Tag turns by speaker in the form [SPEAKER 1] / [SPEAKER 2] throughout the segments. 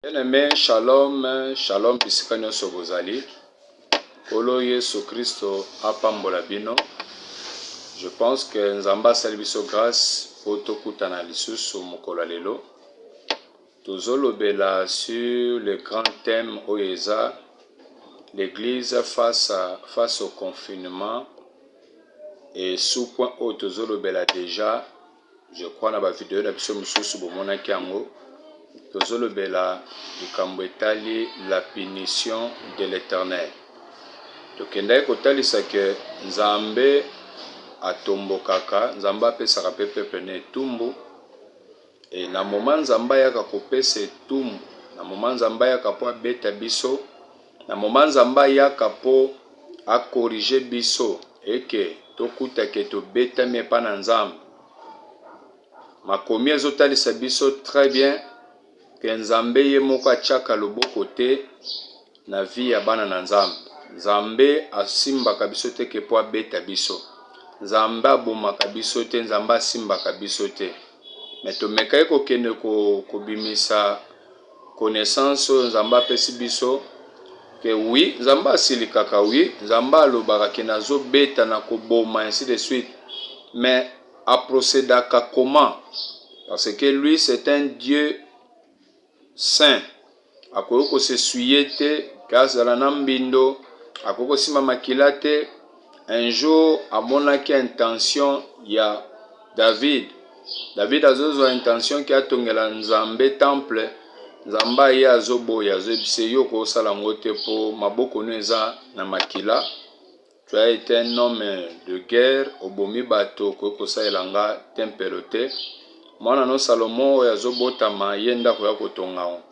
[SPEAKER 1] Bien-aimé, shalom, shalom, bisika sobozali. Kolo Yesu Christo apambola bino. Je pense que Nzamba salibiso grâce pour tokutana lisusu mokolo lelo. Tozolobela sur le grand thème Oyeza, l'église face au confinement. Et sous point haut tozolobela déjà, je crois na ba vidéo na biso mususu bomona kiango. Tozolobela likambo etali la punition de l'Éternel. Tokendai kotalisa ke Nzambe atombokaka, Nzambe apesaka pepe na etumbu. Et na moment Nzambe yaka kopesa etumbu, na moment Nzambe yaka po abeta biso, na moment Nzambe yaka po akorige biso eke tokuta ke tobetami epa na Nzambe. Makomi ezotalisa biso très bien que Nzambe ye moko atiaka loboko te na vie ya bana na Nzambe. Nzambe asimbaka biso te ke po abeta biso. Nzambe abomaka biso te, Nzambe asimbaka biso te. Mais tomekai kokende kobimisa connaissance Nzambe apesi biso que oui, Nzambe asilikaka oui, Nzambe alobaka ke nazobeta na koboma ainsi de suite. Mais aprocédaka comment? Parce que lui c'est un Dieu saint. Akoko se suyete kazala na mbindo, akoko sima makila te. Un jour amonaki intention ya David azozwa intention ki atongela Nzambe temple. Nzambe ye azoboya azobise yo ko sala ngote po maboko no eza na makila. Tu as été un homme de guerre, obomi bato ko saelanga tempelote. Mwana no Salomo oyo azobotama ye ndako ya kotonga.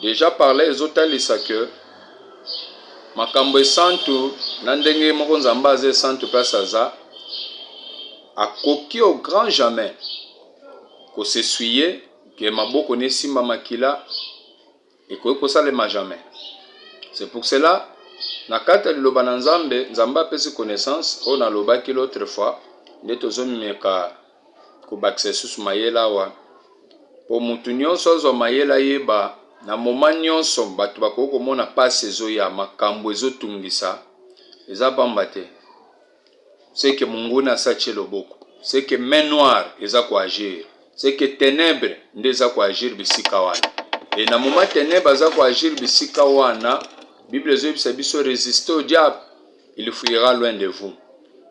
[SPEAKER 1] Déjà parlé ezotalisa que makambo esantu na ndenge moko Nzambe aze santu place aza akoki au grand jamais ko s'essuyer que maboko ne simba makila et ko salema jamais. C'est pour cela na kata liloba na Nzambe, Nzambe apesi connaissance on a lobaki l'autre fois nde tozomimeka ko bakse susu mayela wa po mutu nyonso azwa mayela yeba na moment nyonso bato bakoko komona pasi ezoya makambo ezotungisa eza pamba te. C'est que munguna asache loboko, c'est que main noire eza ko agir, c'est que ténèbres nde eza ko agir bisika wana. Et na moment ténèbres eza ko agir bisika wana, Bible ezobisa biso résister au diable, il fuira loin de vous.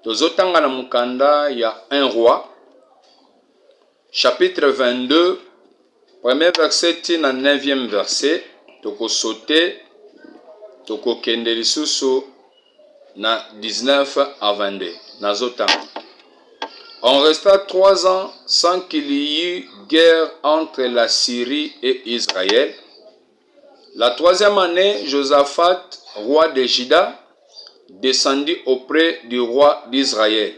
[SPEAKER 1] Tozotanga na mukanda ya 1 roi chapitre 22 premier verset na 9e verset. Toko sauter, toko kende lisusu na 19 à 22. Nazotam. On resta 3 ans sans qu'il y eut guerre entre la Syrie et Israël. La 3e année, Josaphat, roi de Juda, descendit auprès du roi d'Israël.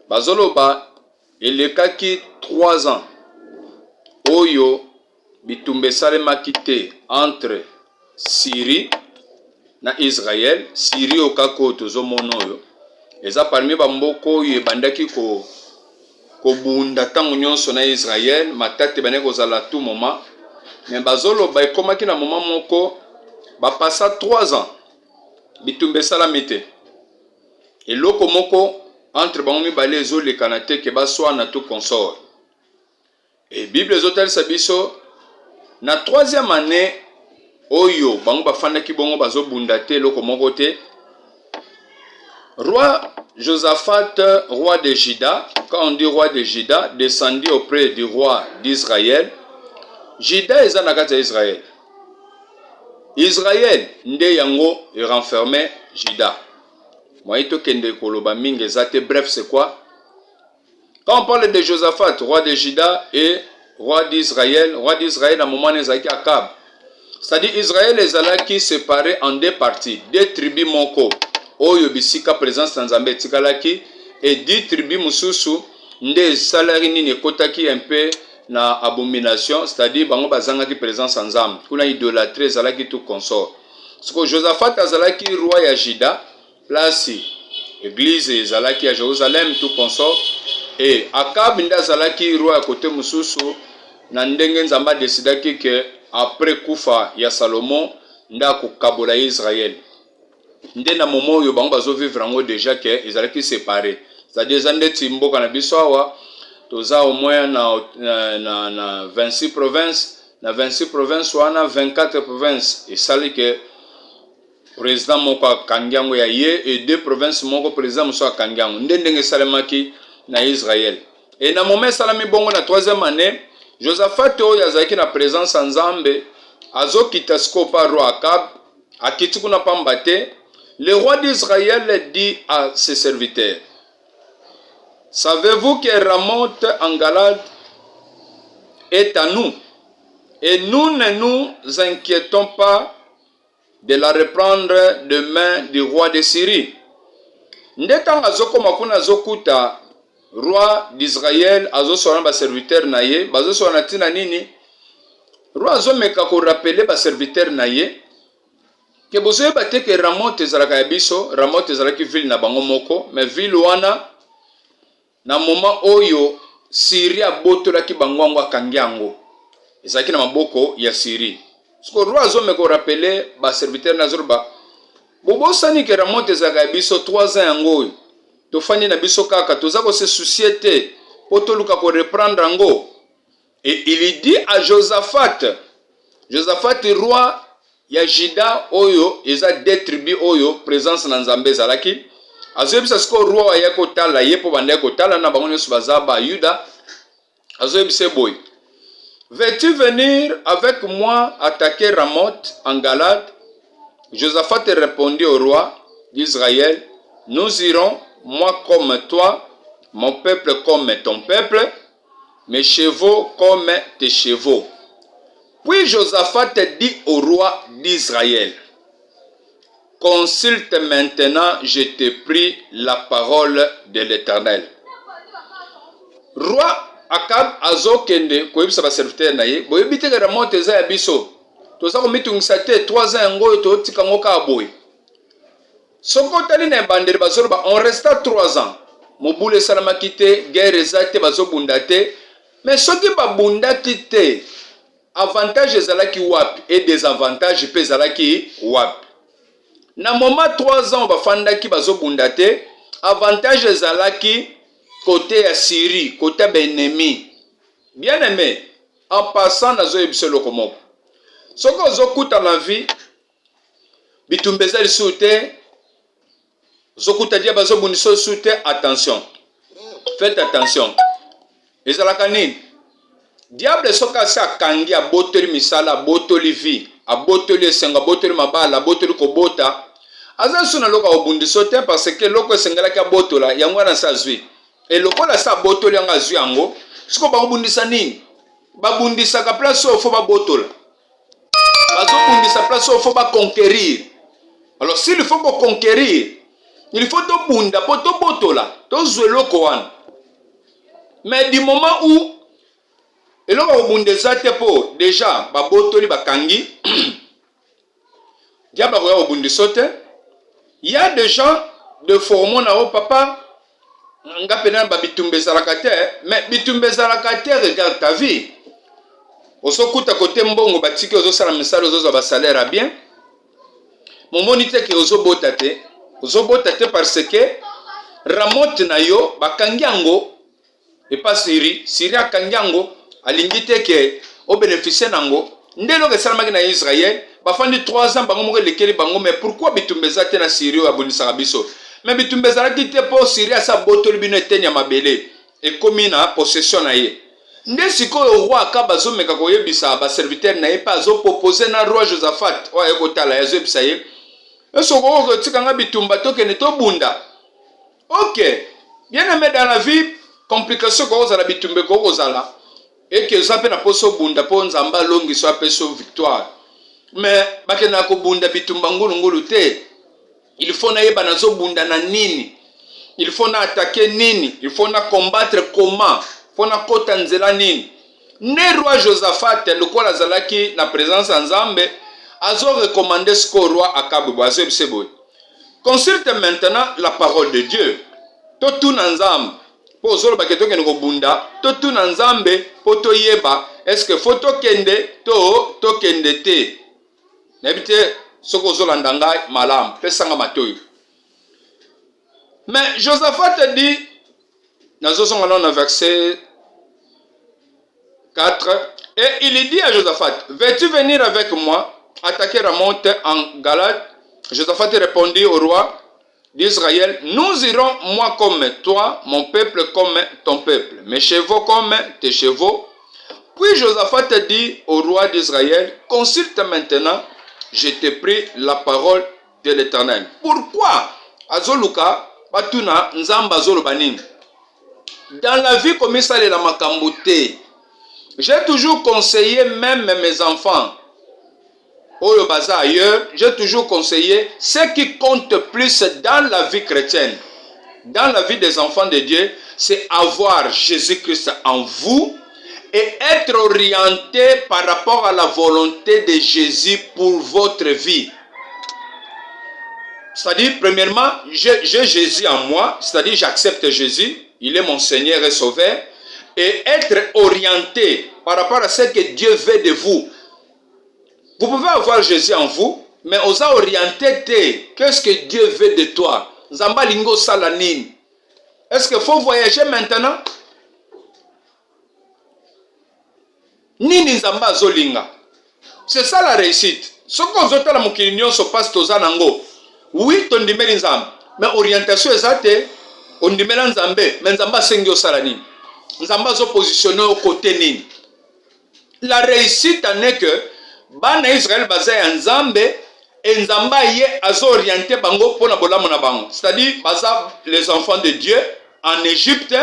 [SPEAKER 1] Bazoloba, elekaki 3 ans. Oyo bitumbe salemaki te entre Syrie na Israël. Syrie okako tozomona oyo eza parmi bamboko oyo ebandaki kobunda ntango nyonso na Israël. Matate bane kozala tout moment. Mais bazoloba ekomaki na moment moko bapasa 3 ans bitumbe salami te. Eloko moko entre bango mibale ezolekana te ke baswana tout consort. Et Bible ezotalisa biso na 3e année oyo bango bafandaki bongo bazobunda te eloko moko te. Roi Josaphat, roi de Juda, quand on dit roi de Juda, descendit auprès du roi d'Israël. Juda eza na kati ya Israël. Israël nde yango renfermait Juda. Moito kende koloba mingi ezate. Bref, c'est quoi? Quand on parle de Josaphat, roi de Juda et roi d'Israël à un moment ezaki Akab. C'est-à-dire Israël ezalaki séparé en 2 parties, 2 tribus moko. Oyo bisika présence na Nzambe tikalaki et 10 tribus mususu nde salari nini ekotaki un peu na abomination, c'est-à-dire bango bazangaki présence en Nzambe. Kuna idolâtrie ezalaki tout consort. Parce que Josaphat azalaki roi ya Juda, place église ezalaki à Jérusalem tout consort. Et Akab nde azalaki roi à côté mususu na ndenge Nzambe desidaki que après kufa ya Salomon nda ko kabola Israël. Nde na moment oyo bango bazo vivre ngo déjà que ils allaient séparer. C'est-à-dire zandeti mboka na biso awa toza au moins na 26 provinces, na 26 provinces wana 24 provinces et sali que président moko kangiango ya ye et deux provinces moko président moko kangiango ndenge salamaki na Israël. Et na moment salami bongo na troisième année Josaphat oyo azaki na présence en Nzambe azokita siko pa roi Akab akiti kuna pamba te. Le roi d'Israël dit à ses serviteurs: savez-vous que Ramoth en Galade est à nous et nous ne nous inquiétons pas de la reprendre de main du roi de Syrie. Ndetanga azoko makuna azokuta roi d'Israël azosona ba serviteur na ye bazosona tina nini roi azomeka ko rappeler ba serviteur na ye ke bozoye bate ke Ramoth ezalaka ya biso. Ramoth ezalaki ville na bango moko mais ville wana na moment oyo Syrie abotolaki bango ngo akangi yango ezalaki na maboko ya Syrie. Siko roi azomeka ko rappeler ba serviteur na zorba bobosani ke Ramoth ezalaka ya biso 3 ans yango tofani na biso kaka toza ko se soucier te poto luka ko reprendre ngo. Et il dit à Josaphat roi ya Juda oyo eza deux tribus oyo présence na Nzambe zalaki azoyebisa siko roi ya kotala ye po banda kotala na bango nyonso baza ba Yuda azoyebisa boy: veux-tu venir avec moi attaquer Ramoth en Galade? Josaphat répondit au roi d'Israël: nous irons, moi comme toi, mon peuple comme ton peuple, mes chevaux comme tes chevaux. Puis Josaphat dit au roi d'Israël: consulte maintenant, je te prie, la parole de l'Éternel. Roi Akab azokende koyebisa ba serviteur na ye boyebite ke Ramoth eza ya biso toza ko mitungisa te 3 ans ngo to tika ngo ka boy soko tali na bandere bazoroba on resta 3 ans mobule salamaki te guerre ezate bazobunda te mais soki babundaki te avantage ezalaki wapi et désavantage pe ezalaki wapi. Na moment 3 ans bafandaki bazobunda te avantage ezalaki côté ya Syrie, côté ennemi. Bien aimé, en passant na zoyebise lokomoko soko zokuta na vie bitumbeza lisute zokuta dia bazobundisa sute. Attention, faites attention. Ezalaka nini diable soka sa kangi abotoli misala abotoli vie abotoli esenga abotoli mabala abotoli kobota aza suna loka obundisa te parce que loko esengalaki abotola yango na sa zwi et lokola sa botoli yanga zwi yango siko bakobundisa nini babundisaka place oyo fo babotola bazobundisa place oyo fo baconquérir. Alors s'il faut conquérir il faut to bunda po to botola to zwe loko wana mais du moment où eloko obundesa te po déjà babotoli bakangi diable ko obundisa te. Il y a des gens de formons na o papa nga pena ba bitumbeza la kate mais bitumbeza la kate regarde ta vie osokuta côté mbongo batiki ozosala misala ozoza ba salaire bien momoni te ke ozobota te parce que Ramoth na yo bakangi yango et pas Syrie akangi yango alingi te ke o bénéficier nango ndelo ke salamaki na Israël bafandi 3 ans bango moko lekeli bango. Mais pourquoi bitumbeza te na Syrie abundisaka biso? Mais bitumbeza la kite po Syrie sa botoli bino etenya mabele et komi na possession na ye. Nde sikoyo roi Akab azomeka koyebisa ba serviteur na ye pa azoproposer na roi Josaphat oyo ekotala yazobisa ye esoko ko tikanga bitumba tokene to bunda. OK, bien aimé, dans la vie complication ko ozala bitumbe ko ozala et que ça peut na poso bunda po nzamba longi so apeso victoire. Mais bakena ko bunda bitumba ngulu te. Il faut na yeba nazo bunda na nini, il faut na attaquer nini, il faut na combattre comment, il faut na kota nzela nini. Ne roi Josaphat lokola zalaki na présence en Nzambe azo recommander ce qu'au roi Akab boazo bisebo. Consulte maintenant la parole de Dieu. To tout na Nzambe po zolo baketo ke ngo bunda, to tout na Nzambe po to yeba est-ce que faut tokende tokende te n'habite soko zolanda ngai malam pesanga matoyo. Mais Josaphat dit dans le verset 4, et il dit à Josaphat, veux-tu venir avec moi attaquer Ramoth en Galade? Josaphat répondit au roi d'Israël, nous irons, moi comme toi, mon peuple comme ton peuple, mes chevaux comme tes chevaux. Puis Josaphat dit au roi d'Israël, consulte maintenant, je t'ai pris la parole de l'Éternel. Pourquoi Azoluka batuna nzamba zolo baning? Dans la vie comme ça la makambote, j'ai toujours conseillé même mes enfants. Au bazar ailleurs, j'ai toujours conseillé ce qui compte plus dans la vie chrétienne, dans la vie des enfants de Dieu, c'est avoir Jésus-Christ en vous et être orienté par rapport à la volonté de Jésus pour votre vie. C'est-à-dire, premièrement, j'ai Jésus en moi, c'est-à-dire j'accepte Jésus, il est mon Seigneur et Sauveur, et être orienté par rapport à ce que Dieu veut de vous. Vous pouvez avoir Jésus en vous, mais vous a orienté, qu'est-ce que Dieu veut de toi? Zamba lingo salanin. Est-ce qu'il faut voyager maintenant? Nini Zamba zolinga. C'est ça la réussite. Ce qu'on zota la mukilinion se passe aux anango. Oui, ton dimeli nzambe. Mais orientation exacte, on dimeli nzambe, mais nzamba sengyo salanin. Nzamba zo positionné au côté nini. La réussite en est que bana Israël basé en Nzambe et Nzamba yé azo orienté bango pour na bolamu na bango. C'est-à-dire baza les enfants de Dieu en Égypte,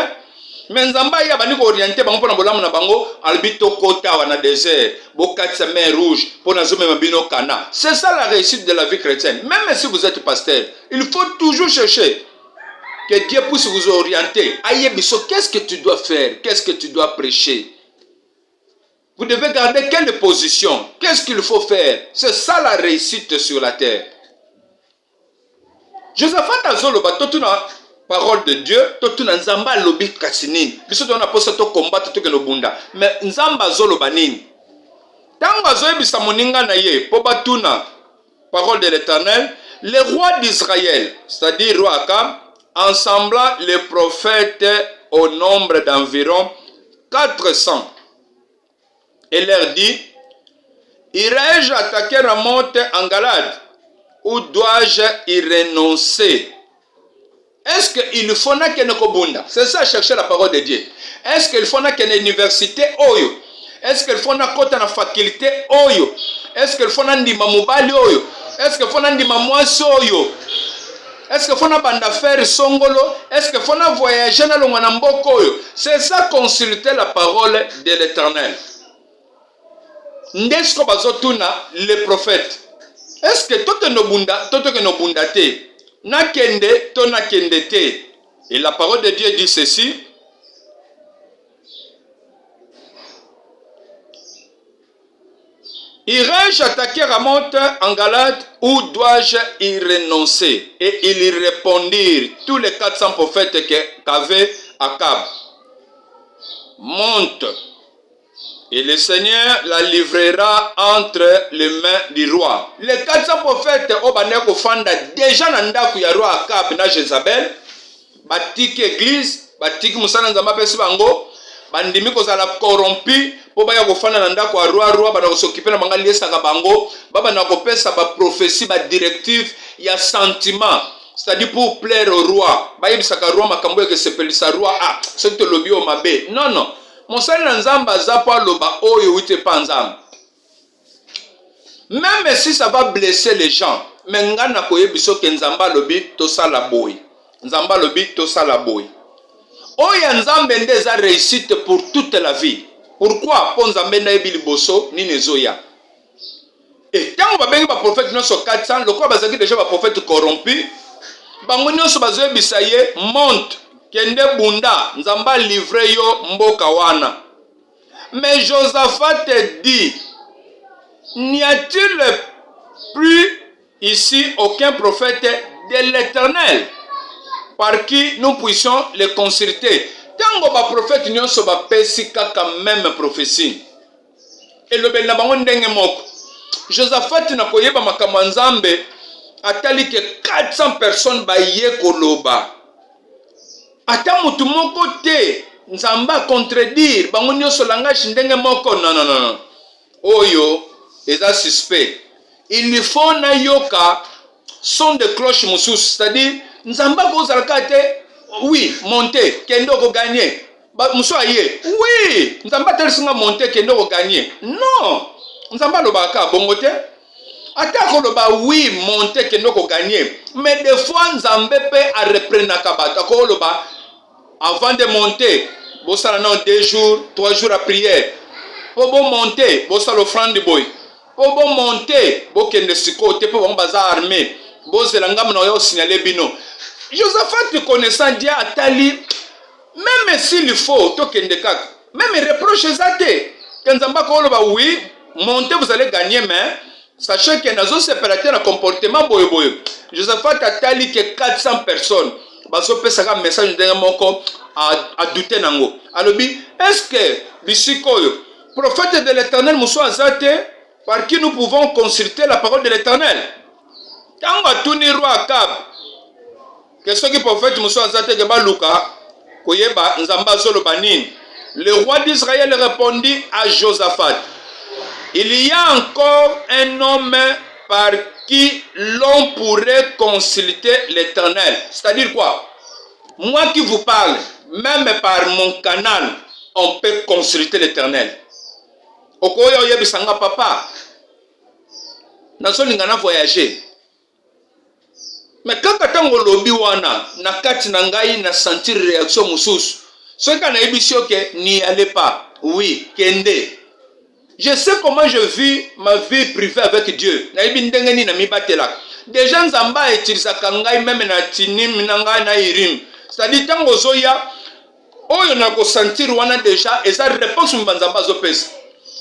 [SPEAKER 1] mais Nzamba yé bani ko orienté bango pour na bolamu na bango albito kota wana désert, bokatsa mer rouge pour na zome mabino kana. C'est ça la réussite de la vie chrétienne. Même si vous êtes pasteur, il faut toujours chercher que Dieu puisse vous orienter. Aïe biso, qu'est-ce que tu dois faire? Qu'est-ce que tu dois prêcher? Vous devez garder quelle position? Qu'est-ce qu'il faut faire? C'est ça la réussite sur la terre. Josaphat azoloba totuna parole de Dieu, totuna nzamba lobi kasinin. Biso tona posa to combattre to keno bunda. Mais nzamba azoloba nini? Tango azoyebisa moninga na ye po batuna parole de l'Éternel, les rois d'Israël, c'est-à-dire roi Akab, ensembla les prophètes au nombre d'environ 400. Et leur dit, irai-je attaquer Ramoth en Galade ou dois-je y renoncer? Est-ce qu'il faut na kene kobunda? C'est ça, chercher la parole de Dieu. Est-ce qu'il faut na kene université oyo? Est-ce qu'il faut na kota na faculté oyo? Est-ce qu'il faut na ndima mobali oyo? Est-ce qu'il faut na ndima mwasi oyo? Est-ce qu'il faut na banda faire songolo? Est-ce qu'il faut na voyager na longana mboko oyo? C'est ça, consulter la parole de l'Éternel. Ndesko bazotuna les prophètes. Est-ce que toto ke no bunda te? Na kende to na kende te. Et la parole de Dieu dit ceci. Irai-je attaquer Ramoth en Galade ou dois-je y renoncer? Et ils y répondirent, tous les 400 prophètes qu'avait Akab. Monte. Et le Seigneur la livrera entre les mains du roi. Les 400 prophètes au Baneko Fanda déjà nanda ya roi Akab na Jezabel, batiki église, batiki musana nzamba pesi bango, bandimi ko zala corrompu, po baya ko fanda nanda ko roi bana ko s'occuper na bangali esaka bango, baba na ko pesa ba prophétie ba directive ya sentiment. C'est-à-dire pour plaire au roi. Bayebisaka roi makambo ke sepelisa roi ah, c'est que lobi o mabe. Non non. Monsali na nzamba zapa loba oyo wite pa nzamba. Même si ça va blesser les gens, mais ngana koyebiso ke nzamba lobi to sala boy. Nzamba lobi to sala boy. Oya nzambe ndeza réussite pour toute la vie. Pourquoi? Po nzambe na yebi liboso ni nezoya. Et tant on va bengi ba prophète non so 400, le quoi bazaki déjà ba prophète corrompu. Bango nyonso bazoyebisa ye monte. Kende bunda, nzamba livre yo mboka wana. Mais Josaphat dit, n'y a-t-il plus ici aucun prophète de l'Éternel par qui nous puissions les consulter? Tango ba prophète nyonso ba pesi kaka même prophétie. elobeli na bango ndenge moko. Josaphat na koyeba makambo nzambe atali ke 400 personnes baye koloba. Ata mutu moko te nzamba contredire bango nyonso langage ndenge moko. Non. Oyo eza suspect. Il faut na yoka son de cloche mosusu, c'est-à-dire nzamba kozalaka te oui monter kendo ko gagner. Ba muso aye oui nzamba telesinga monter kendo ko gagner. Non. Nzamba lobaka bongo te. Ata ko loba oui monter kendo ko gagner. Mais des fois nzambe pe a reprendre kabata ko loba avant de monter, vous allez dans 2 jours, 3 jours à prière. Pour vous monter, vous allez offrande de boy. Pour vous monter, vous allez côté pour vous bazar armé. Vous allez vous signaler bino. Josaphat connaissant Dieu à Tali, même s'il faut, même reproche ça quand Zamba koloba oui, monter vous allez gagner, mais sachez que dans un séparateur un comportement boy. Josaphat a Tali que 400 personnes. Baso pesaka message ndenge moko a douter nango. Alobi, est-ce que bisikoyo prophète de l'Éternel muso azate par qui nous pouvons consulter la parole de l'Éternel? Tango atuni roi Akab. Qu'est-ce que prophète muso azate ke baluka koyeba nzamba zolo banine. Le roi d'Israël répondit à Josaphat. Il y a encore un homme par qui l'on pourrait consulter l'Éternel. C'est-à-dire quoi? Moi qui vous parle, même par mon canal, on peut consulter l'Éternel. Okoyo yebisanga papa. Naso lingana voyager. Mais quand katango lobi wana, na kati na ngai na sentir réaction mususu. Ce qu'on a ébissé que n'y allez pas. Oui, kende. Je sais comment je vis ma vie privée avec Dieu. Des gens nzamba etilisaka ngai même na tinim na ngai na irim. C'est-à-dire tant ozoya oyo na ko sentir wana déjà eza réponse mbanzamba zo pesa.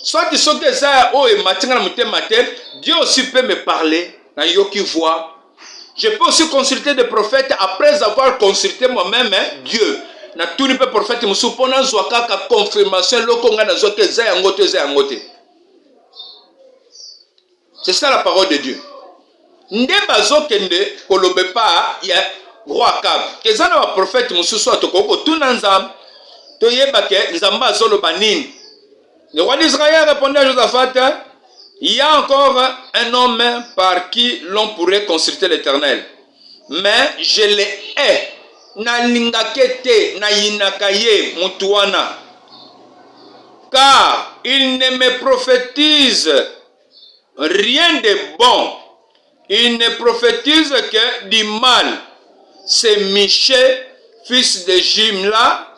[SPEAKER 1] Soit tu sautes ça oyo matinga na mutema te, Dieu aussi peut me parler na yo qui voit. Je peux aussi consulter des prophètes après avoir consulté moi-même Dieu. Na tout le prophète musu pona zwaka ka confirmation loko nga na zoke za yangote. C'est ça la parole de Dieu. Nde bazokende kolobe pa ya roi Akab. Kezana wa prophète mususu atokoko tuna nzam to yeba ke nzamba zoloba nini. Le roi d'Israël répondait à Josaphat, il y a encore un homme par qui l'on pourrait consulter l'Éternel. Mais je le hais. Na lingakete na yinakaye mutuana. Car il ne me prophétise rien de bon. Il ne prophétise que du mal. C'est Michée, fils de Jimla.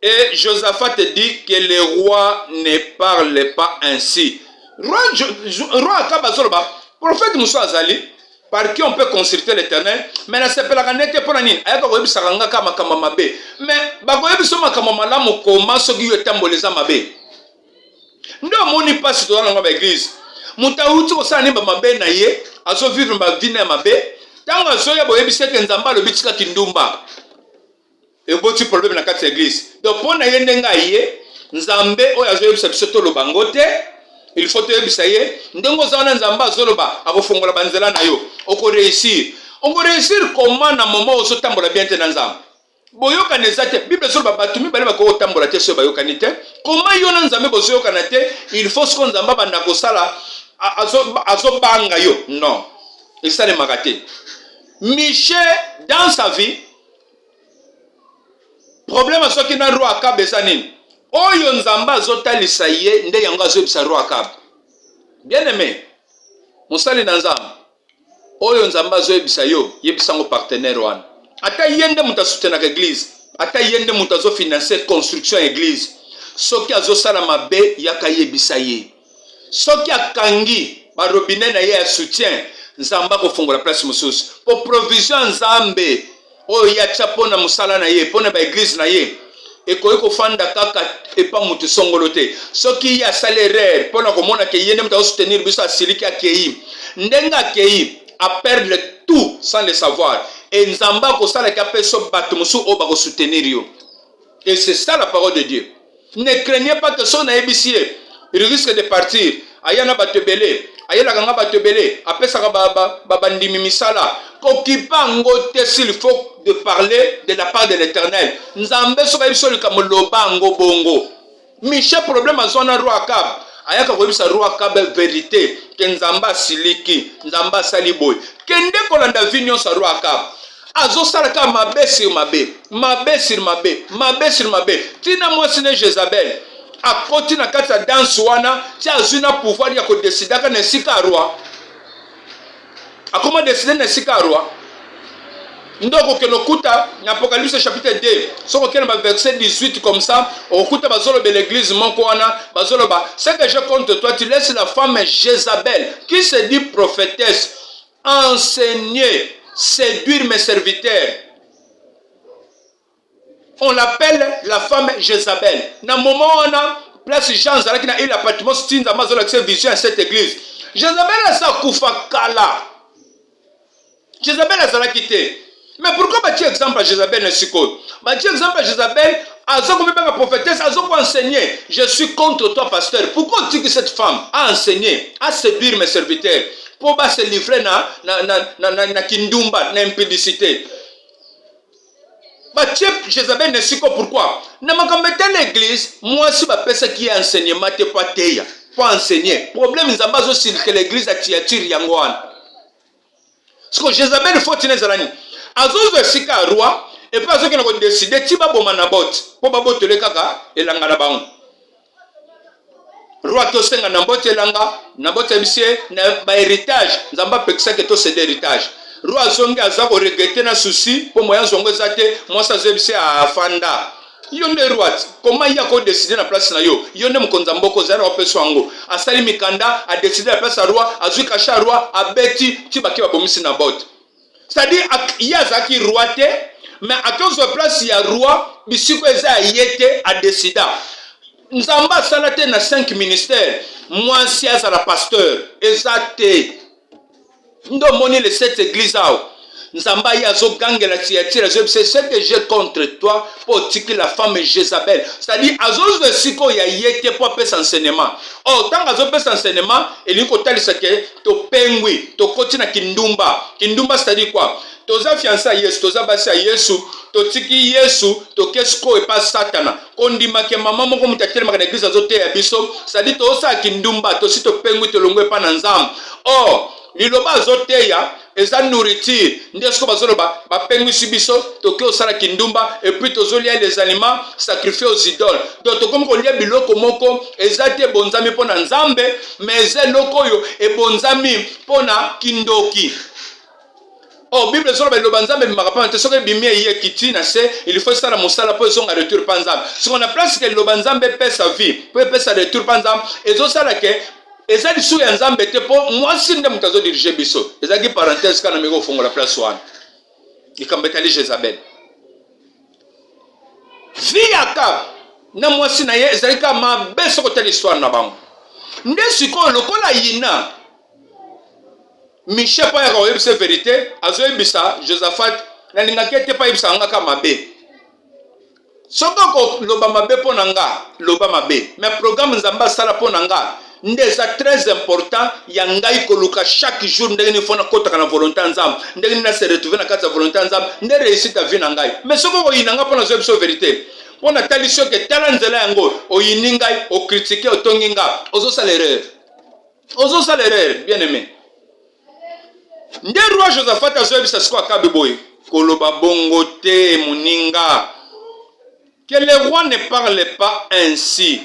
[SPEAKER 1] Et Josaphat dit que le roi ne parle pas ainsi. Roi Akabazoloba, prophète Moussa Azali, par qui on peut consulter l'Éternel, mais la sepelaganete pour la nine. Ayaka webi saranga kama kama mabe. Mais bagoyebi soma kama malamu koma sogi yotamboleza mabe. Ndo moni pasi to na ngaba église. Mutauti ko sala nimba mabe na ye, azo vivre ma vie na mabe. Tanga soya boyebi sete nzamba lo bitika kindumba. Et boti problème na kati église. Donc pona yende nga ye, nzambe oyo azo yebisa biso to lo bangote. Il faut te bisaye ndongo zana nzamba zoloba akofongola banzela na yo oko réussir comment na moment oso tambola bien te nzamba boyoka nezate bible zoloba batumi bale bako tambola te so bayoka nite comment yo na nzambe bozo yoka na te il faut ce nzamba banda ko sala azo banga yo non et ça le magaté Michel dans sa vie problème à ce qui na roi Akabezanine. Oyo nzamba zotalisa ye nde yango azobisa roi Akab. Bien aimé, mosali na nzamba. Oyo nzamba zoyebisa yo, yebisa ngo partenaire wana. Ata yende muta soutenir église, ata yende muta zo financer construction église. Soki azosala mabe yaka yebisa ye. Soki akangi ba robinet na ye ya soutien, nzamba ko fongola place mususu. Pour provision nzambe, oyo ya chapona musala na ye, pona ba église na ye. Et ko fanda kaka et pas mutu songolote ce qui y a salaire pour na komona ke yene muta soutenir biso asiliki akei ndenga akei à perdre tout sans le savoir et nzamba ko sala ka peso batu musu o ba ko soutenir yo et c'est ça la parole de Dieu. Ne craignez pas que son abisie il risque de partir. Ayana batebele, ayela ganga batebele, apesaka bandimi misala. Kokipa ngote s'il faut de parler de la part de l'Éternel. Nzambe soka biso likamoloba ngo bongo. Michel problème azona roi Akab. Ayaka koyebisa roi Akab vérité ke nzamba siliki, nzamba saliboy. Kende kolanda vinyo sa roi Akab. Azo salaka mabe sur mabe, mabe sur mabe, mabe sur mabe. Tina mwasine Jezabel. A koti na kati ya danse wana ti azwi na pouvoir ya kodeside aka na esika ya roi. Akoma deside na esika ya roi. Ndoko ke lokuta na Apocalypse chapitre 2 soko ke na verset 18 comme ça okuta bazolo de l'église moko wana bazolo ba ce que je contre toi tu laisses la femme Jézabel qui se dit prophétesse enseigner séduire mes serviteurs. On l'appelle la femme Jézabel. Dans le moment où on a place Jean Zara qui a eu l'appartement style dans ma vision à cette église. Jézabel a sa koufa kala. Jézabel a sa quitté. Mais pourquoi tu exemple à Jézabel ne siko? Tu exemple à Jézabel, à ce qu'on peut pas prophétesse, à ce qu'on enseigner. Je suis contre toi, pasteur. Pourquoi tu dis que cette femme a enseigné, a séduire mes serviteurs pour pas se livrer na kindumba, na impudicité? Jézabel ne sait pas pourquoi. N'a pas l'église, moi si ma personne qui a enseigné, ma te pas teya, pour enseigner. Problème c'est aussi que l'église a tiré yangoan. Parce que Jézabel faut tenir zalani. Azozo esika roi et pas ceux qui ont décidé tiba bomana bot pour babot le kaka elanga na baon. Roi to senga na bot elanga na bot ebisie na ba héritage, nzamba pekisa que to c'est d'héritage. Roi zonge aza ko regretter na souci pour moyen zonge zate moi ça zebise a fanda yonde roi comment il a ko décider na place na yo yonde mkonza mboko zara opeso ango asali mikanda a décider la place à roi azui kasha roi abeti tibaki babomisi na bot c'est-à-dire il y a zaki roi te mais à cause de place il y a roi bisiko eza yete a décider nzamba salate na 5 ministères moi si azala pasteur ezate ndo moni les 7 églises ao nzamba yazo gangela tiatira c'est ce que j'ai contre toi pour tirer la femme Jézabel c'est-à-dire azo de siko ya yete pour faire enseignement oh tant azo faire enseignement et ko talisa ke to pengwi to kotina kindumba c'est-à-dire quoi toza fiança Yesu toza basi Yesu to tiki Yesu to kesko et pas Satana kondima ke mama moko mutatelema na église azo te ya biso c'est-à-dire to sa kindumba to si to pengwi to longwe pa na nzamba oh liloba azoteya eza nourriture ndesko bazoloba bapengwisi biso toke osala kindumba et puis tozolia les aliments sacrifiés aux idoles donc tokomi kolia biloko moko eza te bonzami mpona nzambe mais eza eloko oyo ebonzami mpona kindoki. Oh Bible solo beloba nzambe bimaka pa te soki ebimi eye kiti na se il faut sala mosala po ezonga retour pa nzambe soki on a place ke liloba nzambe epesa vie po epesa retour pa nzambe ezosala ke eza lisu ya nzambe te po mwasi nde moto azodirige biso ezalaki parenthèse kana meko ofongola place wana likambo etali Jézabel vi ya Akab na mwasi na ye ezalaki kaka mabe soki otali histoire na bango nde sikoyo lokola yina Michel mpo ayaka koyebisa vérité azoyebisa Josaphat nalingaki ete mpo ayebisa nga kaka mabe soki okoloba mabe mpo na nga loba mabe mais programme nzambe asala mpo na nga nde eza très important ya ngai koluka chaque jour ndenge nini fona kotaka na volonté nzambe ndenge nini se retrouver na kati ya volonté nzambe nde réussite ta vie na ngai mais soki oyina nga mpona zoyebiso vérité mpona tali soki tala nzela yango oyini ngai okritike otongi nga ozosala erreur bien aimé nde roi Josaphat azoyebisa siko Akabi boye koloba bongo te moninga que le roi ne parle pas ainsi.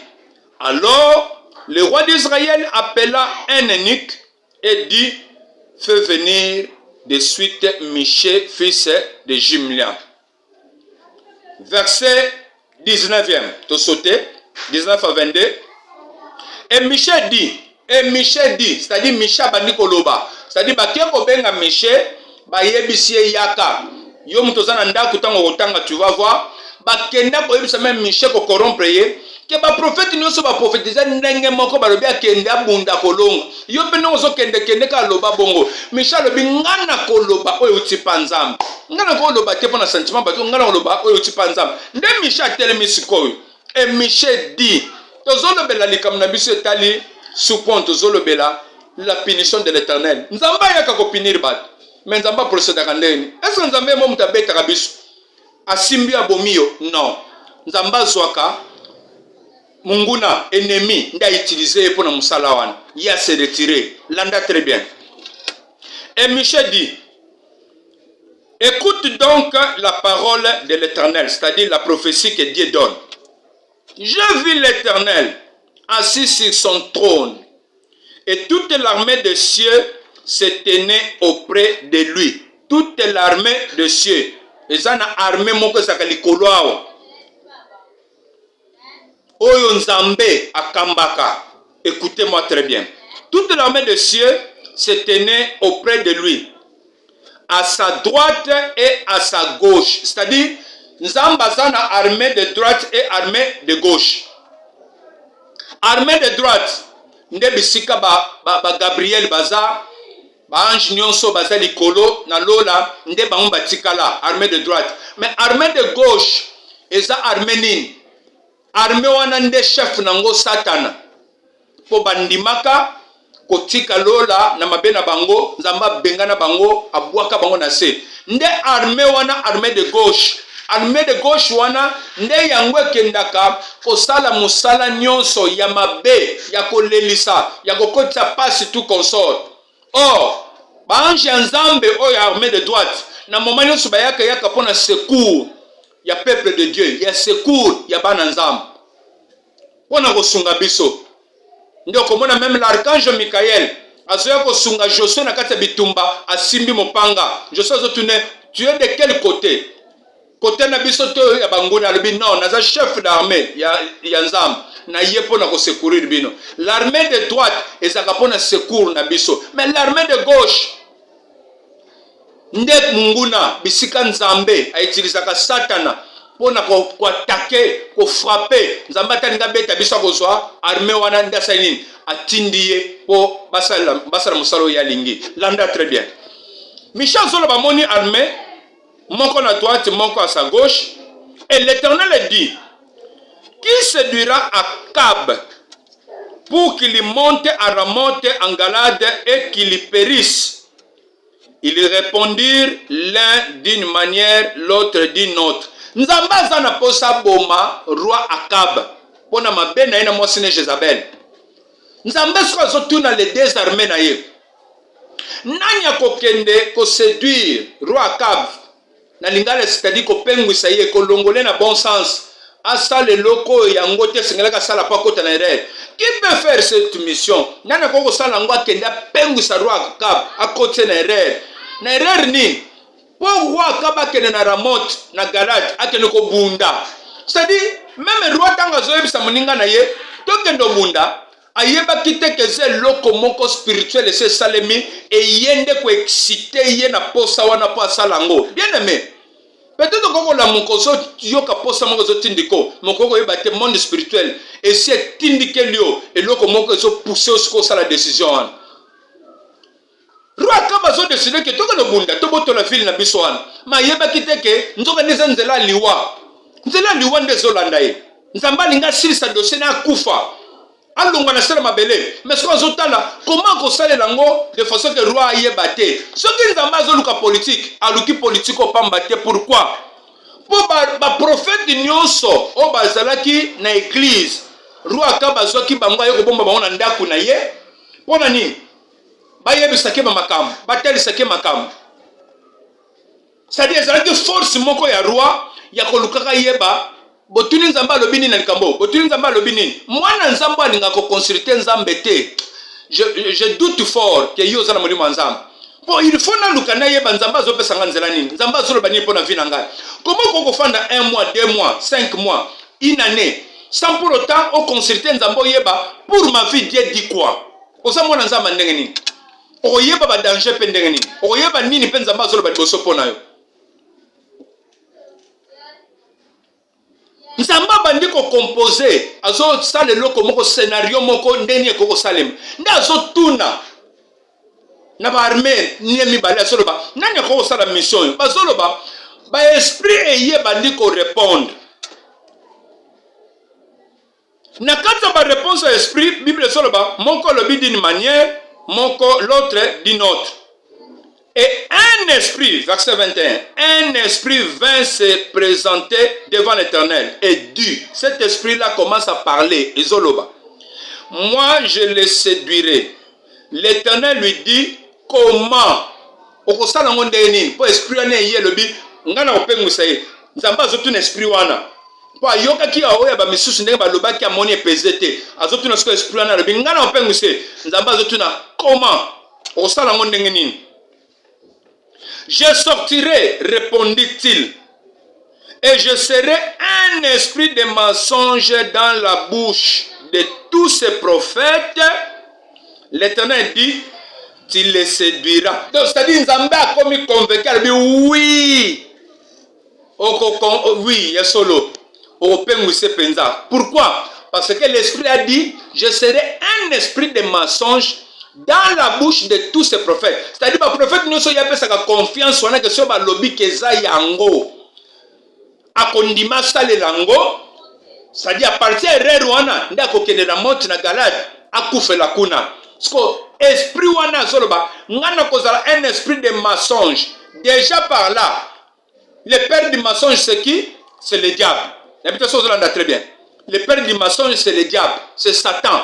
[SPEAKER 1] Alors le roi d'Israël appela un eunuque et dit fais venir de suite Michée, fils de Jimlia. Verset 19e, tu sauté, 19 à 22. Et Michée dit, c'est-à-dire Michée bandi koloba, c'est-à-dire bakeko benga Michée, ba yebisie yaka. Yo mutozana ndaku tango kotanga tu vas voir, bakenda ko yebisa même Michée ko corrompre ye. Que ba prophète nyonso ba prophétiser ndenge moko ba lobi akende abunda kolonga yo pe nonzo kende ka loba bongo Michel lobi ngana koloba oyo utipa nzambe ngana koloba te pona sentiment ba ngana koloba oyo utipa nzambe nde Michel telemi sikoyo et Michel dit tozolobela likambo na biso etali sous point tozolobela la punition de l'Éternel. Nzamba yaka ko punir bato. Mais nzamba procédera ndeni. Est-ce que nzamba mo mutabeta biso asimbi abomio? Non. Nzamba zwaka munguna ennemi nda utiliser pour na musala wana. Ya se retirer. Landa très bien. Et Michel dit, écoute donc la parole de l'Éternel, c'est-à-dire la prophétie que Dieu donne. Je vis l'Éternel assis sur son trône et toute l'armée des cieux se tenait auprès de lui. Toute l'armée des cieux. Et ça na armée moko sakali koloao. Oyo nzambe akambaka. Écoutez-moi très bien. Toute l'armée des cieux se tenait auprès de lui, à sa droite et à sa gauche. C'est-à-dire, nzamba zana armée de droite et armée de gauche. Armée de droite, nde bisika ba Gabriel baza, ba ange nyonso baza likolo na lola, nde ba batikala, armée de droite. Mais armée de gauche, eza armée nini? Armée wana nde chef nango Satana. Po bandimaka kotika lola na mabena bango, nzamba bengana bango, abwaka bango na se. Nde armée wana armée de gauche. Armée de gauche wana nde yango kendaka kosala musala nyonso ya mabe ya kolelisa ya kokotisa pasi tout consort. Or baange ya nzambe oyo armée de droite na moment nyonso bayaka yaka pona secours ya peuple de Dieu, ya secours ya bana nzambe pona kosunga biso. Ndio komona même l'archange Michael azoya kosunga Josué na kati ya bitumba asimbi mopanga. Josué azotune, tu es de quel côté? Côté na biso to ya banguna alobi non, naza chef d'armée ya nzambe na ye pona ko secourir bino. L'armée de droite ezaka pona secours na biso, mais l'armée de gauche nde munguna bisika nzambe a utilisaka Satana pona ko attaquer, ko frapper. Nzambe atalinga beta biso kozwa armée wana ndasa nini atindiye po basala musalo ya lingi. Landa très bien. Michel Zolo bamoni armée moko à droite, moko à sa gauche. Et l'Éternel dit, qui séduira Akab pour qu'il monte à Ramoth en Galade et qu'il périsse? Ils répondirent l'un d'une manière, l'autre d'une autre. Nzamba zana posa boma roi Akab pona mabena ina mosine Jezabel. Nzamba siko zotuna les deux armées na ye. Nanya kokende ko séduire roi Akab. Na lingala c'est-à-dire ko pengwisa ye ko longole na bon sens. Asa le loko yango te singalaka sala pa kota na erreur. Qui peut faire cette mission? Nana ko sala ngwa kenda pengwisa roi Akab a côté na erreur. Na erreur ni pour roi Akab kende na Ramoth na Galade akende ko bunda. C'est-à-dire même roi tanga zoyebisa moninga na ye to kendo bunda. Ayeba kite keze loko moko spirituel se salemi et yende ko exciter ye na posa wana po salango. Bien aimé. Peut-être qu'on la monkoso yoka posa moko zo tindiko, moko yeba te monde spirituel et si tindike lio et loko moko zo pousser au sa la décision. Roi Akab zo décider que to ko bunda to boto la ville na biswan. Ma yeba kite ke nzoka neza nzela liwa. Nzela liwa ndezo landa ye. Nzamba linga silisa dossier na kufa. Alonga na sala mabele mais so azotala comment ko sala lango de façon que roi ayebate so ki nzamba azoluka politique aluki politique opambate. Pourquoi? Po ba prophète nyonso o bazalaki na église roi Akab azoki bango ayo kobomba bango na ndaku na ye pona nini bayebisaki ba makambo batelisaki makambo. C'est-à-dire ezalaki force moko ya roi ya kolukaka yeba botuni nzamba lobini na likambo botuni nzamba lobini mwana nzambo alinga ko consulter nzambe te. Je doute fort que yo zana molimo nzambe. Bon, il faut na lukana yeba nzamba zo pesa nganzela nini nzamba zo lobani pona vie na ngai. Comment ko fanda 1 mois 2 mois 5 mois une année sans pour autant au consulter nzambo yeba pour ma vie Dieu dit quoi? Oza mwana nzamba ndenge nini oyeba ba danger pe ndenge nini oyeba nini pe nzamba zo lobani boso pona yo. Nzamba bandi ko composer azo sale loko moko scénario moko ndeni ko salem nda azo tuna na ba armée niemi bala soloba nani ko sala mission ba soloba ba esprit eye bandi ko répondre Na kati ba réponse à esprit, Bible soloba, moko lobi d'une manière, moko l'autre d'une autre. Et un esprit, verset 21, un esprit vint se présenter devant l'Éternel et dit, cet esprit-là commence à parler, Ezoloba. Moi, je le séduirai. L'Éternel lui dit, comment? Okosala ngonde nini? Po esprit wana ye lobi, ngana opengusa ye. Nzamba azotuna esprit wana. Po ayoka ki aoya ba misusu ndenge ba lobaki amoni epezete. Azotuna siko esprit wana lobi, ngana opengusa ye. Nzamba azotuna, comment? Okosala ngonde nini? Je sortirai, répondit-il, et je serai un esprit de mensonge dans la bouche de tous ces prophètes. L'Éternel dit, tu les séduiras. Donc, c'est-à-dire, Nzamba a commis convaincu, il dit, oui, oui, il y a solo. Pourquoi? Parce que l'Esprit a dit, je serai un esprit de mensonge dans la bouche de tous ces prophètes. C'est-à-dire, les prophètes nous sommes sa confiance, on a que sur le lobby keza yango. A kondima sale lango, c'est-à-dire à partir de Rwanda, nda kokene la monte na galade, a koufé la kuna. Parce que esprit wana zoloba, ngana kozala un esprit de mensonge. Déjà par là, le père du mensonge c'est qui? C'est le diable. L'habitation zolanda très bien. Le père du mensonge c'est le diable, c'est Satan.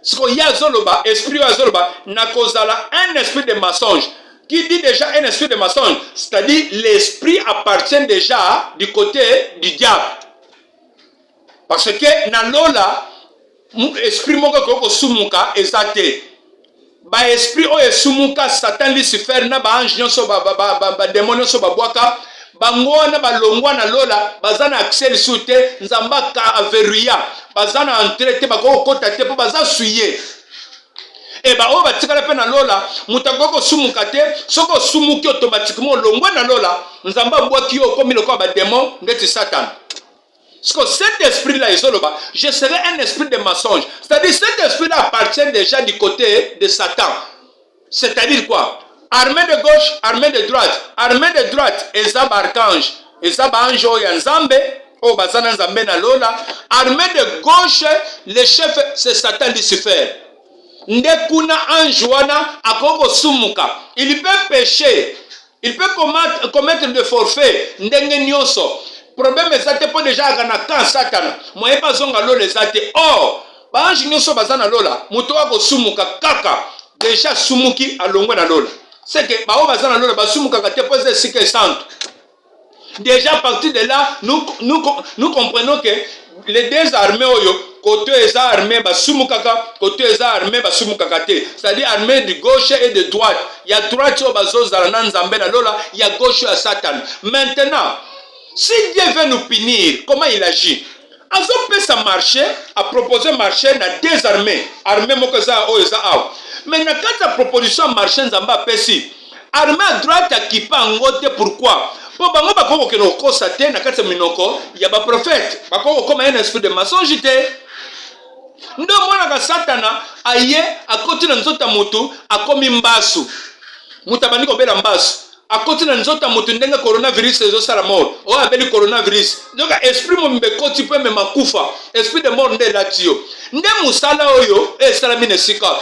[SPEAKER 1] Ce qu'il y a zoloba, esprit zoloba, n'a kozala un esprit de mensonge. Qui dit déjà un esprit de mensonge, c'est-à-dire l'esprit appartient déjà du côté du diable. Parce que na lola, esprit moko koko sumuka ezate. Ba esprit o esumuka Satan Lucifer na ba ange nyonso ba démon nyonso ba bwaka. Bangona balongwa na lola bazana accès soute nzamba ka averia bazana entrer bako kota te po baza suyer. Et bah on va tirer pe na lola mutakoko sumuka te soko sumuki automatiquement longwa na lola nzamba bwaki yo comme le ko ba démon ngeti Satan. Parce que cet esprit-là, je serai un esprit de mensonge. C'est-à-dire cet esprit-là appartient déjà du côté de Satan. C'est-à-dire quoi? Armée de gauche, armée de droite. Armée de droite, Ezab archange. Ezab anjo yanzambe. Oh, bazana nzambe na lola. Armée de gauche, le chef, c'est Satan Lucifer. Ndekuna anjoana akoko sumuka. Il peut pécher. Il peut commettre des forfaits. Ndenge nyoso. Problème est pour déjà gana quand Satan. Moi pas zonga lola ezate. Oh, ba ange nyoso bazana lola. Muto wako sumuka kaka. Déjà sumuki alongwe na lola. C'est que ba o bazana lola ba sumuka kate pose sike santo. Déjà à partir de là, nous comprenons que les deux armées oyo, côté eza armée ba sumukaka, côté eza armée ba sumukaka te. C'est-à-dire armée de gauche et de droite. Il y a droite au bazo zalana nzambe na lola, il y a gauche à Satan. Maintenant, si Dieu veut nous punir, comment il agit? Azo peut ça marcher, a proposé marcher dans deux armées. Armée mokoza o eza aw. Mais na kata proposition marcher nzamba pesi. Armée à droite a kipa ngote pourquoi? Pour bango bakoko ke no kosa te na kata minoko ya ba prophète. Bakoko comme un esprit de mensonge te. Ndo mwana ka Satana aye akoti na nzota mutu akomi mbasu. Mutabani ko bela mbasu. Akoti na nzota mutu ndenge coronavirus ezo sala mort. O abeli coronavirus. Donc esprit mo mbekoti pe me makufa. Esprit de mort nde latio. Nde musala oyo e sala mine sika.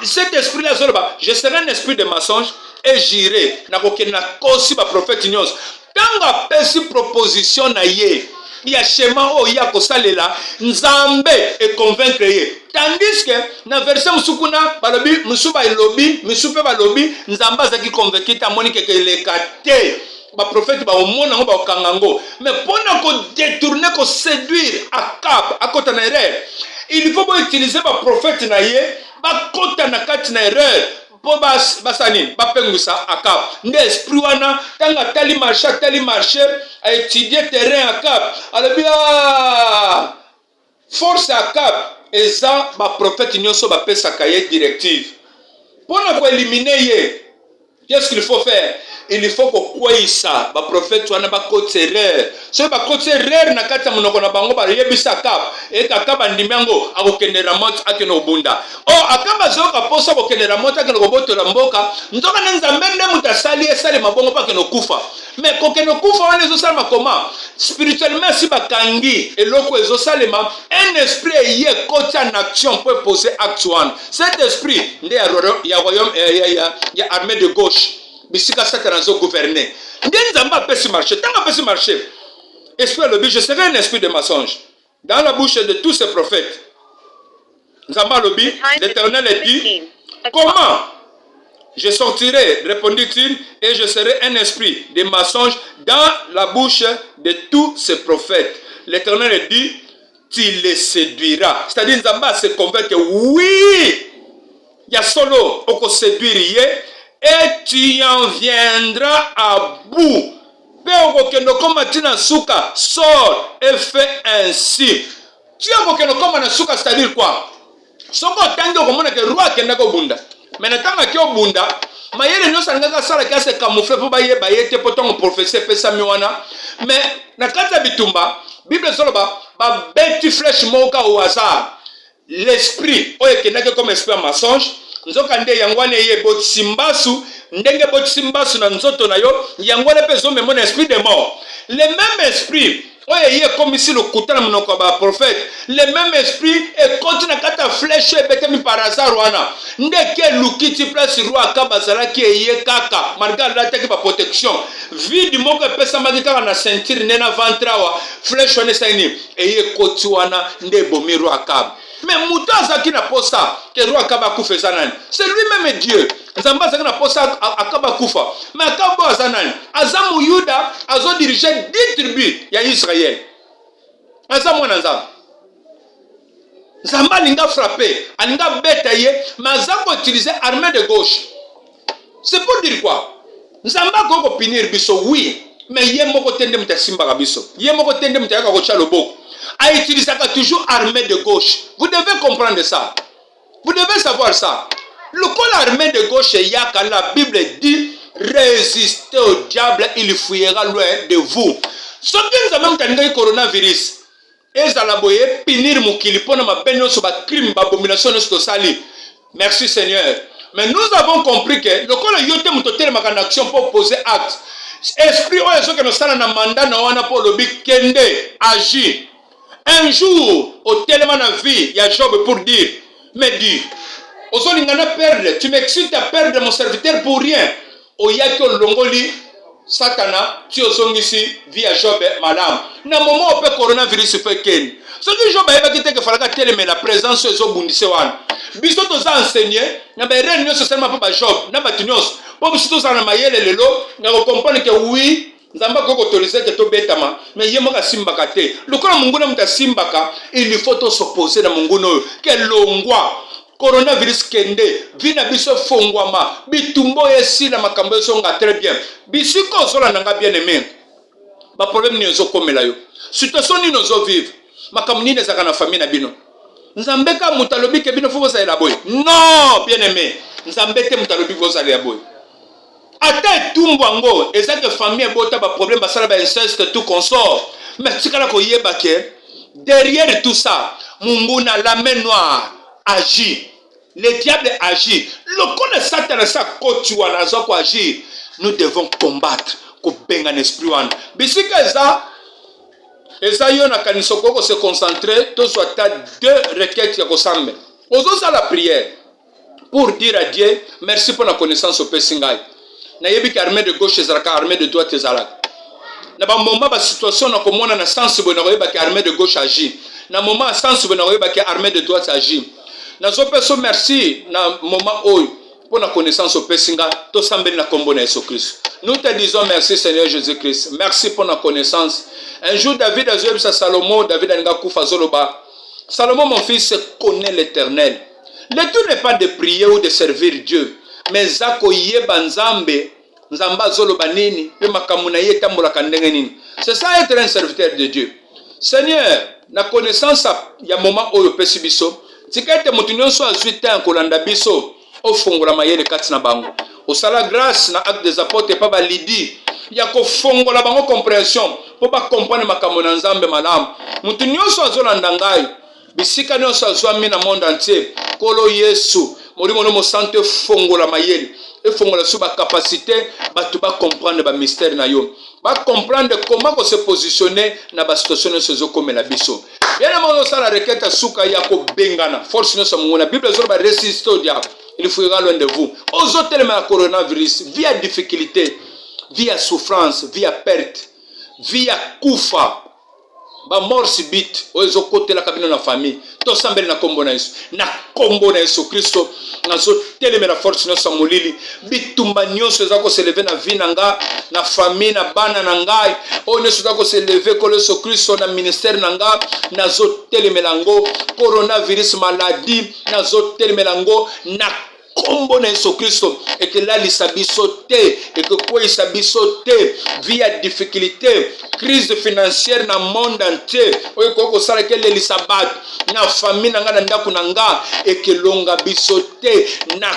[SPEAKER 1] Cet esprit là zoloba, je serai un esprit de mensonge et j'irai na kokena kosi ba prophète nyos. Tanga pesi proposition na ye. Ya schéma o ya kosalela nzambe et convaincre ye. Tandis que na verset musukuna balobi musuba ilobi musupe balobi nzamba zaki convaincre ta moni que le kate ba prophète ba omona ngo ba kangango mais pona ko détourner ko séduire Akab akota na erreur il faut utiliser ba prophète na ye ba kota na kati na erreur po basani ba pengusa Akab nde esprit wana tanga tali marché a étudier terrain Akab alobi force Akab eza ba prophète nyonso ba pesa kaye directive pour na ko éliminer ye. Qu'est-ce qu'il faut faire? il faut kokweyisa ba prophète wana ba koterere so ba koterere na kati ya monoko na bango ba yebisa kap e kakaba ndimyango akokendera moto akeno obunda akaba zoka posa kokendera moto akeno kobotola mboka nzoka na nzambe nde mutasali esale mabongo pa keno kufa mais kokeno kufa wana ezosalema koma spirituellement si bakangi eloko ezosalema un esprit ye koti en action peut poser acte one cet esprit nde ya royaume ya armée de gauche bisika Satan zo gouverner nde nzambe apesi marché tant apesi marché esprit alobi je serai un esprit de mensonge dans la bouche de tous ces prophètes nzambe alobi l'Éternel dit comment je sortirai, répondit-il, et je serai un esprit de mensonge dans la bouche de tous ces prophètes. L'Éternel dit, tu les séduiras. C'est-à-dire, Nzamba se convainc que oui, il y a solo, on peut séduire, et tu en viendras à bout. Sors et fais ainsi. Tu as c'est-à-dire quoi? Soko tango komona ke roi kenda ko bunda. Mais natanga ki obunda, mayele nyo sangaka sala ki ase camoufler po baye bayete poto professeur pesa miwana. Mais na kata bitumba, Bible soloba ba beti flèche moka au hasard. L'esprit oye kenda comme esprit mensonge, nzoka nde yangwane ye botsimbasu, ndenge botsimbasu na nzoto na yo, yangwane pezo me mon esprit de mort. Le même esprit oye ye comme ici le kutana monoko ba prophète, le même esprit et continue à kata flèche betemi par hasard wana. Ndeke lukiti place roi kabazala ki ye kaka, malgré la teke ba protection. Vide moko pesa magika na ceinture nena ventre wa flèche wana saini et ye koti wana nde bomi roi kab. Mais Mouta Zaki n'a pas ça, que roi Akaba Koufa Zanan. C'est lui-même Dieu. Zamba Zaki n'a pas ça, Akaba Koufa. Mais Akaba Zanan, Azam Yuda, Azo dirigé 10 tribus, il y a Israël. Azam Wanazam. Zamba Linga frappé, Alinga bétaillé, mais Azam utilisé armée de gauche. C'est pour dire quoi? Zamba Gogo Pinir Bisso, oui, mais il y a mon côté de Mtassimba Bisso. Il y a mon côté de Mtassimba Bisso. A utilisé toujours armée de gauche. Vous devez comprendre ça. Vous devez savoir ça. Le col armée de gauche, quand la Bible dit résistez au diable, il fuyera loin de vous. Ce qui nous a même tenu le coronavirus, et ça l'a boyé, pinir mon kilipon, ma peine sur ma crime, ma abomination de ce sali. Merci Seigneur. Mais nous avons compris que le col yote mutotel ma action pour poser acte. Esprit, oh, ce que nous sommes dans mandat, nous avons pour le big kende, agir. Un jour, au tellement de vie, il y a Job pour dire, mais dis, tu m'excites à perdre mon serviteur pour rien. Au yako longoli, Satana, tu es ici, via Job, madame. Na moment où le coronavirus fait ken. Ce que Job a dit que fallait tellement la présence de Job Bundissewan. Biso tous enseigné, na ba réunion seulement pour Job, na ba tunios. Pour biso tous en mayele lelo, na comprendre que oui. Nzamba koko autorisé que to betama mais yemo ka simbaka te lokola munguna muta simbaka il faut to s'opposer na munguno ke longwa coronavirus kende vina biso fongwama bitumbo esi na makambo songa très bien bisiko zola nanga bien aimé ba problème ni zo komela yo situation ni nozo vivre makambo ni ezaka na famille na bino nzambe ka mutalobi ke bino foko sa ela boy non bien aimé nzambe te mutalobi foko sa ela boy. Ata tumbango ezake famille bota ba problème basala ba inceste tout consort mais tikala ko yeba ke derrière tout ça munguna la main noire agit le diable agit le corps de Satan sa koti wana zo ko agir nous devons combattre ko benga esprit wana bisika eza yo na kanisoko ko se concentrer to soit ta deux requêtes ya ko sambe ozo sa la prière pour dire à Dieu merci pour la connaissance au pesingai. Na yebi ki armée de gauche ezalaka armée de droite ezalaka na ba moment ba situation na komona na sens bo na yeba ki armée de gauche agit na moment sens bo na yeba ki armée de droite agit na zo peso merci na moment oyo pour la connaissance au pesinga to sambeli na kombo na Yesu Christ. Nous te disons merci Seigneur Jésus-Christ, merci pour la connaissance. Un jour David a dit à Salomon, David a kufa zoloba, Salomon mon fils connaît l'Éternel. Le tout n'est pas de prier ou de servir Dieu. Mais zako yeba nzambe nzamba zolo banini pe makamuna ye tambola kandenge nini. C'est ça être un serviteur de Dieu. Seigneur, na connaissance ya moment oyo pesi biso, tika ete mutu nyonso azwi temps kolanda biso ofungola mayele kati na bango. Au sala grâce na acte des apôtres pas ba lidi. Ya ko fongola bango compréhension pour pas comprendre makambo na Nzambe malamu. Mutu nyonso azolanda ngai. Bisika nyonso azwami na monde entier. Kolo Yesu. Molimo no mo sante fongola mayeli. Et fongola sous ba capacité batu ba comprendre ba mystère na yo. Ba comprendre comment se positionner na ba situation nyonso comme la biso. Bien aimé ça la requête suka ya ko bengana. Force nyonso mona Bible zo ba résister au diable. Il fuira loin de vous. Aux hôtels mais coronavirus, via difficulté, via souffrance, via perte, via kufa, ba mort subite, ozo côté la cabine na famille, to sambel na kombo na Yesu Kristo, na zo teleme na force na samolili, bitumba nyonso za ko se lever na vie nanga, na famille na bana na ngai, o nyonso za ko se lever ko Yesu Kristo na ministère nanga, na zo teleme lango, coronavirus maladie, na zo teleme lango, na kombo na Yesu Kristo et que là lisabiso te et que quoi lisabiso te via difficulté crise financière na monde entier oyo koko sala ke le lisabat na famille na nga na ndako na nga et que longa biso te na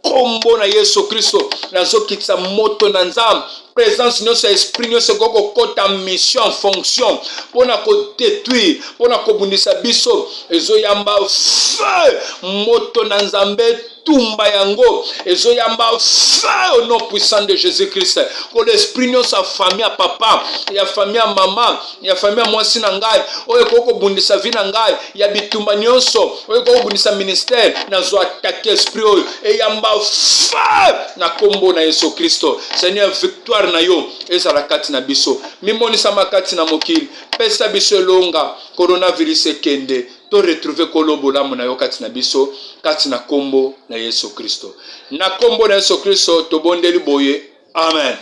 [SPEAKER 1] kombo na Yesu Kristo nazo kitsa moto na Nzambe présence nyonso esprit nyonso koko kota mission fonction pona ko détruire pona ko bundisa biso ezoyamba feu moto na Nzambe tumba yango ezoyamba feu au nom puissant de Jésus-Christ que l'esprit nyonso sa famille à papa ya famille à maman ya famille à mwasi na ngai oyo koko bundisa vie na ngai ya bitumba nyonso oyo koko bundisa ministère nazo attaquer esprit oyo eyamba feu na kombo na Yesu Kristo. Seigneur, victoire na yo ezala kati na biso mimonisa makati na mokili pesa biso longa coronavirus ekende to retrouver kolombo la mona yo kati na biso kati na kombo na Yesu Kristo. Na kombo na Yesu Kristo to bondeli boye. Amen.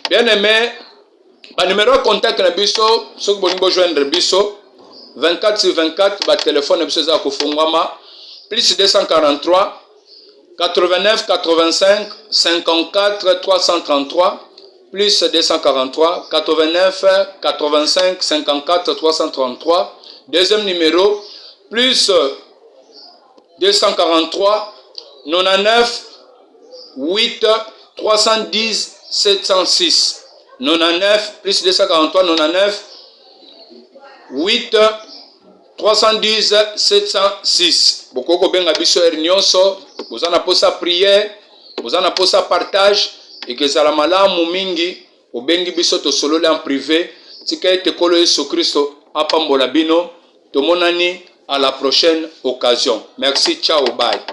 [SPEAKER 1] Bien aimé, ba numéro de contact na biso soki bolingo joindre biso 24 sur 24 ba téléphone biso za kofungwama plus 243 89 85 54 333 plus 243 89 85 54 333. Deuxième numéro plus 243 99 8 310 706 99 plus 243 99 8 310 706. Bokoko benga biso nyonso bozana posa prière bozana posa partage et que zala malamu mingi obengi biso to solola en privé tika ete kolo Yesu Kristo apambola bino tomonani à la prochaine occasion. Merci, ciao, bye.